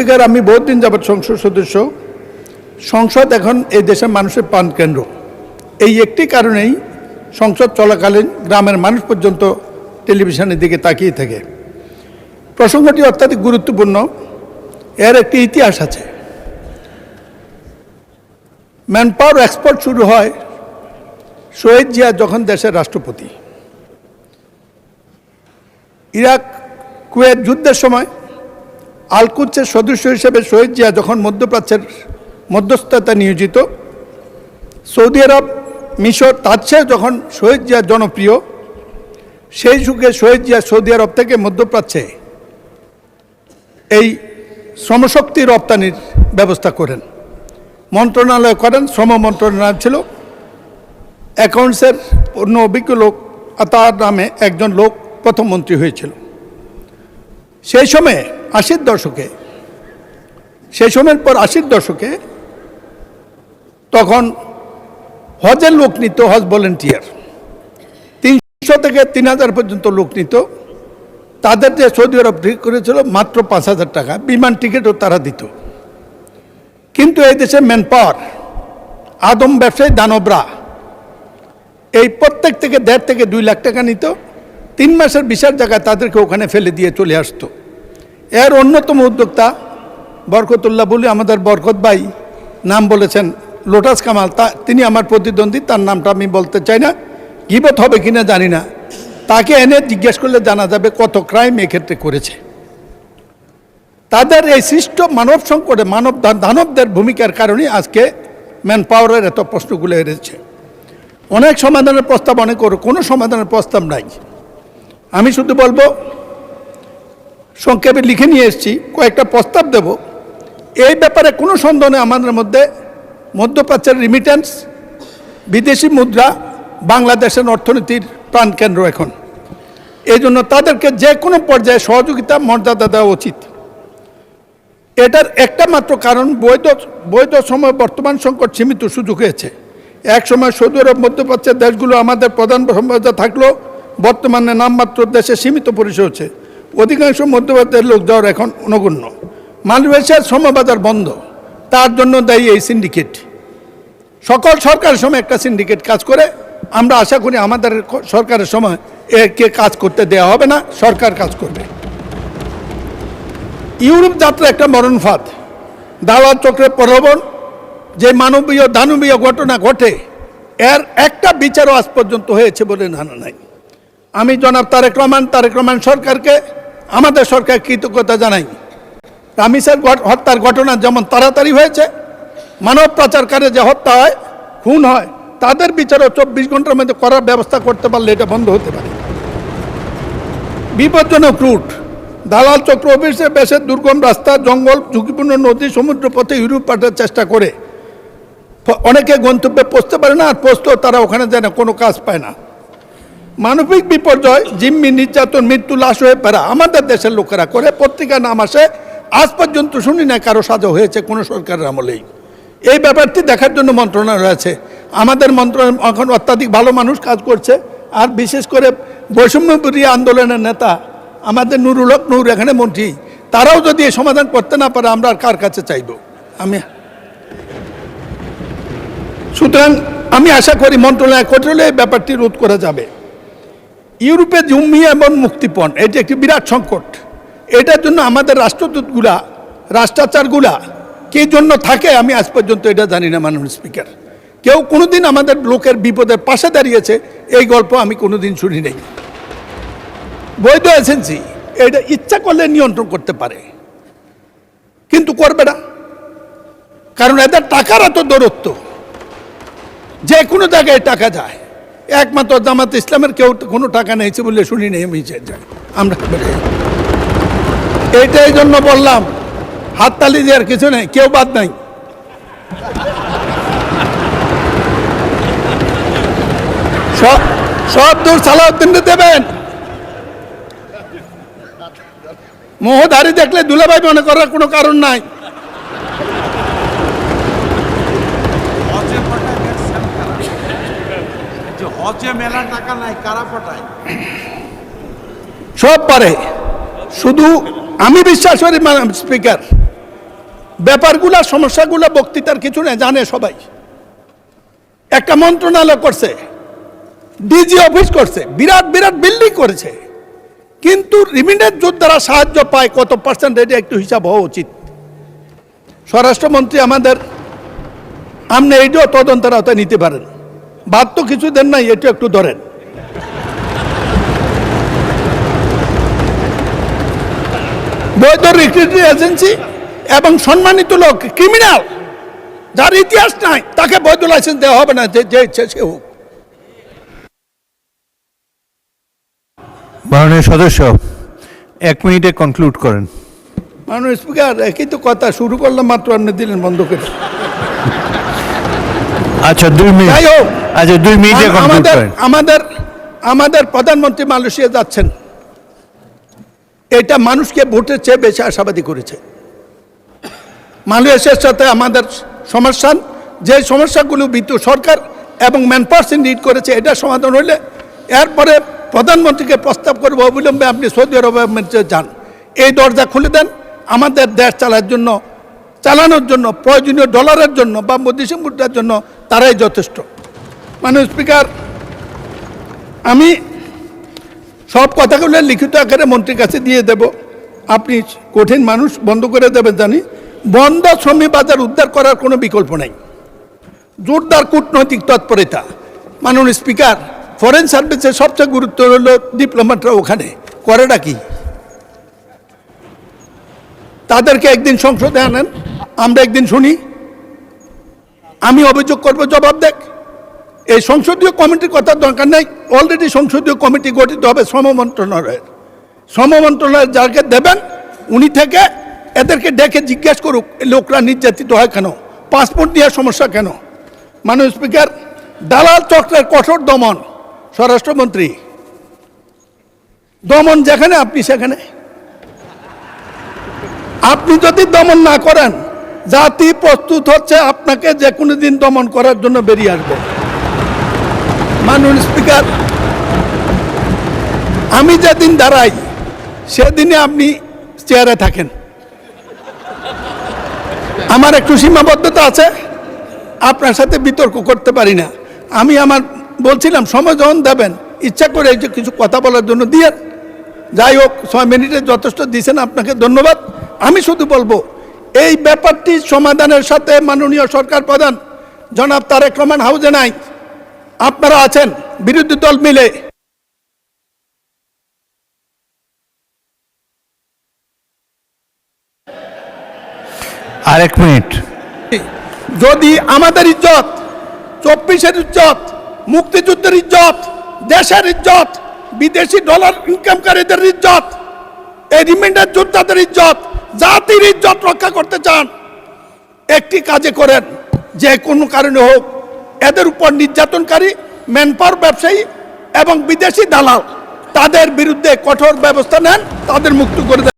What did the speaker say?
Speaker, আমি বহুত দিন যাবৎ সংসদ সদস্য। সংসদ এখন এই দেশের মানুষের প্রাণকেন্দ্র। এই একটি কারণেই সংসদ চলাকালীন গ্রামের মানুষ পর্যন্ত টেলিভিশনের দিকে তাকিয়ে থাকে। প্রসঙ্গটি অত্যাধিক গুরুত্বপূর্ণ। এর একটি ইতিহাস আছে। ম্যান পাওয়ার এক্সপোর্ট শুরু হয় শহীদ জিয়া যখন দেশের রাষ্ট্রপতি। ইরাক কুয়েত যুদ্ধের সময় আল-কুদসের সদস্য হিসেবে শহীদ জিয়া যখন মধ্যপ্রাচ্যের মধ্যস্থতা নিয়োজিত, সৌদি আরব, মিশর, তার চেয়ে যখন শহীদ জিয়া জনপ্রিয়, সেই যুগে শহীদ জিয়া সৌদি আরব থেকে মধ্যপ্রাচ্যে এই শ্রমশক্তি রপ্তানির ব্যবস্থা করেন, মন্ত্রণালয় করেন। শ্রম মন্ত্রণালয় ছিল। অ্যাকাউন্টসের অন্য অভিজ্ঞ লোক আতার নামে একজন লোক প্রথম মন্ত্রী হয়েছিল। সেই সময়ে 80-র দশকে, সেই সময়ের পর 80-র দশকে তখন হজের লোক নিত, হজ ভলেন্টিয়ার 300 থেকে 3000 পর্যন্ত লোক নিত। তাদের যে সৌদি আরব ঠিক করেছিল মাত্র 5000 টাকা, বিমান টিকিটও তারা দিত। কিন্তু এই দেশে ম্যান পাওয়ার, আদম ব্যবসায়ী দানবরা এই প্রত্যেক থেকে 1.5 থেকে 2 লাখ টাকা নিত। 3 মাসের ভিসার জায়গায় তাদেরকে ওখানে ফেলে দিয়ে চলে আসতো। এর অন্যতম উদ্যোক্তা বরকতুল্লাহ বলে আমাদের বরকত ভাই নাম বলেছেন, লোটাস কামাল, তিনি আমার প্রতিদ্বন্দ্বী, তার নামটা আমি বলতে চাই না, গীবত হবে কিনা জানি না। তাকে এনে জিজ্ঞেস করলে জানা যাবে কত ক্রাইম এক্ষেত্রে করেছে। তাদের এই সৃষ্ট মানব সংকটে দানবদের ভূমিকার কারণে আজকে ম্যান পাওয়ারের এত প্রশ্নগুলো এসেছে। অনেক সমাধানের প্রস্তাব অনেক কোনো সমাধানের প্রস্তাব নাই। আমি শুধু বলবো, সংক্ষেপে লিখে নিয়ে এসেছি, কয়েকটা প্রস্তাব দেব। এই ব্যাপারে কোনো সন্দেহ নেই, আমাদের মধ্যে মধ্যপ্রাচ্যের রিমিটেন্স, বিদেশি মুদ্রা বাংলাদেশের অর্থনীতির প্রাণকেন্দ্র এখন। এই জন্য তাদেরকে যে কোনো পর্যায়ে সহযোগিতা, মর্যাদা দেওয়া উচিত। এটার একটা মাত্র কারণ, বৈধ সময় বর্তমান সংকট সীমিত সুযোগ হয়েছে। এক সময় সৌদি আরব, মধ্যপ্রাচ্যের দেশগুলো আমাদের প্রধান সম্ভাব্যতা থাকলেও বর্তমানে নামমাত্র দেশে সীমিত পরিসর হচ্ছে। অধিকাংশ মধ্যপ্রাচ্যের লোক যাওয়ার এখন নগণ্য। মালয়েশিয়ার শ্রমবাজার বন্ধ, তার জন্য দায়ী এই সিন্ডিকেট। সকল সরকারের সময় একটা সিন্ডিকেট কাজ করে। আমরা আশা করি আমাদের সরকারের সময় একে কাজ করতে দেওয়া হবে না, সরকার কাজ করবে। ইউরোপ যাত্রা একটা মরণ ফাঁদ, দালাল চক্রের প্রলোভন, যে মানবীয় দানবীয় ঘটনা ঘটে, এর একটা বিচারও আজ পর্যন্ত হয়েছে বলে জানা নাই। আমি জনাব তারেক রহমান সরকারকে, আমাদের সরকার কৃতজ্ঞতা জানাই। রামিসের হত্যার ঘটনা যেমন তাড়াতাড়ি হয়েছে, মানব পাচারকারী যে হত্যা হয়, খুন হয়, তাদের বিচারও 24 ঘন্টার মধ্যে করার ব্যবস্থা করতে পারলে এটা বন্ধ হতে পারে। বিপজ্জনক রুট, দালাল চক্র অফিসে বেশের দুর্গম রাস্তা, জঙ্গল, ঝুঁকিপূর্ণ নদী, সমুদ্র পথে ইউরোপ পাঠার চেষ্টা করে অনেকে গন্তব্যে পৌঁছতে পারে না, আর পৌঁছতেও তারা ওখানে যায় না, কোনো কাজ পায় না। মানবিক বিপর্যয়, জিম্মি, নির্যাতন, মৃত্যু, লাশ হয়ে ফেরা আমাদের দেশের লোকেরা করে। পত্রিকা নাম আসে, আজ পর্যন্ত শুনি না কারো সাজা হয়েছে কোনো সরকারের আমলেই। এই ব্যাপারটি দেখার জন্য মন্ত্রণালয় আছে। আমাদের মন্ত্রণালয় এখন অত্যাধিক ভালো মানুষ কাজ করছে। আর বিশেষ করে বৈষম্যবিরোধী আন্দোলনের নেতা আমাদের নুরুল হক নূর এখানে মন্ত্রী, তারাও যদি এই সমাধান করতে না পারে, আমরা আর কার কাছে চাইব? সুতরাং আমি আশা করি মন্ত্রণালয় করলে এই ব্যাপারটি রোধ করা যাবে। ইউরোপে জমি এবং মুক্তিপণ, এটি একটি বিরাট সংকট। এটার জন্য আমাদের রাষ্ট্রদূতগুলা, রাষ্ট্রাচারগুলা কী জন্য থাকে আমি আজ পর্যন্ত এটা জানি না। মাননীয় স্পিকার, কেউ কোনোদিন আমাদের লোকের বিপদের পাশে দাঁড়িয়েছে এই গল্প আমি কোনোদিন শুনি নাই। বৈধ এজেন্সি এটা ইচ্ছা করলে নিয়ন্ত্রণ করতে পারে, কিন্তু করবে না, কারণ এদের টাকার এত দূরত্ব, যে কোনো জায়গায় টাকা যায়। একমাত্র জামাত ইসলামের কেউ কোনো টাকা নেইছে বলে শুনি নেই আমি আমরা। এইটাই জন্য বললাম, হাততালি দেওয়ার কিছু নেই, কেউ বাদ নাই। সব দূর সালাউদ্দিনকে দেবেন। মোহধারী দেখলে দুলাভাই মনে করার কোনো কারণ নাই। সব পারে, শুধু আমি বিশ্বাস করি স্পিকার, ব্যাপারগুলা সমস্যাগুলো বক্তৃতার কিছু না, জানে সবাই। একটা মন্ত্রণালয় করছে, ডিজি অফিস করছে, বিরাট বিরাট বিল্ডিং করেছে, কিন্তু রিমিটেন্স যোদ্ধারা সাহায্য পায় কত পার্সেন্ট, এটা একটু হিসাব হওয়া উচিত। স্বরাষ্ট্রমন্ত্রী আমাদের, আপনি এইটাও তদন্তের আওতায় নিতে পারেন। বাদ তো কিছু দেন নাই, এটা একটু ধরেন। বৈধ রিক্রুটিং এজেন্সি এবং সম্মানিত লোক, ক্রিমিনাল যার ইতিহাস নাই, তাকে বৈধ লাইসেন্স দেওয়া হবে না, যে ইচ্ছে সে হোক। মাননীয় সদস্য 1 মিনিটে কনক্লুড করেন। মাননীয় স্পিকার, একই তো কথা, শুরু করলাম মাত্র, আপনি দিলেন বন্ধ করে। আচ্ছা 2 মিনিট, যাই হোক, আচ্ছা 2 মিনিটে কনক্লুড করেন। আমাদের প্রধানমন্ত্রী মালয়েশিয়া যাচ্ছেন, এটা মানুষকে ভোটের চেয়ে বেশি আশাবাদী করেছে। মালয়েশিয়ার সাথে আমাদের সমস্যা, যে সমস্যাগুলো বিদ্যুৎ সরকার এবং ম্যানপাওয়ার লিড করেছে, এটা সমাধান হইলে এরপরে প্রধানমন্ত্রীকে প্রস্তাব করবো অবিলম্বে আপনি সৌদি আরবে যান, এই দরজা খুলে দেন। আমাদের দেশ চালানোর জন্য প্রয়োজনীয় ডলারের জন্য বা বৈদেশিক মুদ্রার জন্য তারাই যথেষ্ট। মাননীয় স্পিকার, আমি সব কথাগুলো লিখিত আকারে মন্ত্রীর কাছে দিয়ে দেব। আপনি কঠিন মানুষ, বন্ধ করে দেবেন জানি। বন্ধ শ্রমিক বাজার উদ্ধার করার কোনো বিকল্প নাই, জোরদার কূটনৈতিক তৎপরতা। মাননীয় স্পিকার, ফরেন সার্ভিসের সবচেয়ে গুরুত্ব হল ডিপ্লোম্যাটরা ওখানে করেটা কি, তাদেরকে একদিন সংসদে আনেন, আমরা একদিন শুনি, আমি অভিযোগ করব, জবাব দেখ। এই সংসদীয় কমিটির কথা দরকার নেই, অলরেডি সংসদীয় কমিটি গঠিত হবে শ্রম মন্ত্রণালয়ের। শ্রম মন্ত্রণালয়ের যাকে দেবেন, উনি থেকে এদেরকে ডেকে জিজ্ঞেস করুক লোকরা নির্যাতিত হয় কেন, পাসপোর্ট দেওয়ার সমস্যা কেন। মাননীয় স্পিকার, দালাল চক্রের কঠোর দমন, স্বরাষ্ট্রমন্ত্রী, দমন যেখানে আপনি সেখানে। আপনি যদি দমন না করেন, জাতি প্রস্তুত হচ্ছে আপনাকে যে কোনো দিন দমন করার জন্য বেরিয়ে আসবে। মাননীয় স্পিকার, আমি যেদিন দাঁড়াই সেদিনে আপনি চেয়ারে থাকেন। আমার একটু সীমাবদ্ধতা আছে, আপনার সাথে বিতর্ক করতে পারি না। আমি বলছিলাম সময় যখন দেবেন, ইচ্ছা করে এই যে কিছু কথা বলার জন্য দিয়ে, যাই হোক 6 মিনিটে যথেষ্ট দিয়েছেন, আপনাকে ধন্যবাদ। আমি শুধু বলবো, এই ব্যাপারটি সমাধানের সাথে মাননীয় সরকার প্রধান জনাব তারেক রহমান হাউজে নাই, আপনারা আছেন বিরোধী দল মিলে। আর 1 মিনিট। যদি আমাদের ইজ্জত, 24-এর ইজ্জত, মুক্তিযুদ্ধের ইজ্জত, দেশের ইজ্জত, বিদেশি ডলার ইনকামকারীদের ইজ্জত, এই রিমিটেন্স যোদ্ধাদের ইজ্জত, জাতির ইজ্জত রক্ষা করতে চান, একটি কাজে করেন, যে কোনো কারণে হোক এদের উপর নির্যাতনকারী ম্যানপাওয়ার ব্যবসায়ী এবং বিদেশি দালাল, তাদের বিরুদ্ধে কঠোর ব্যবস্থা নেন, তাদের মুক্ত করে দেন।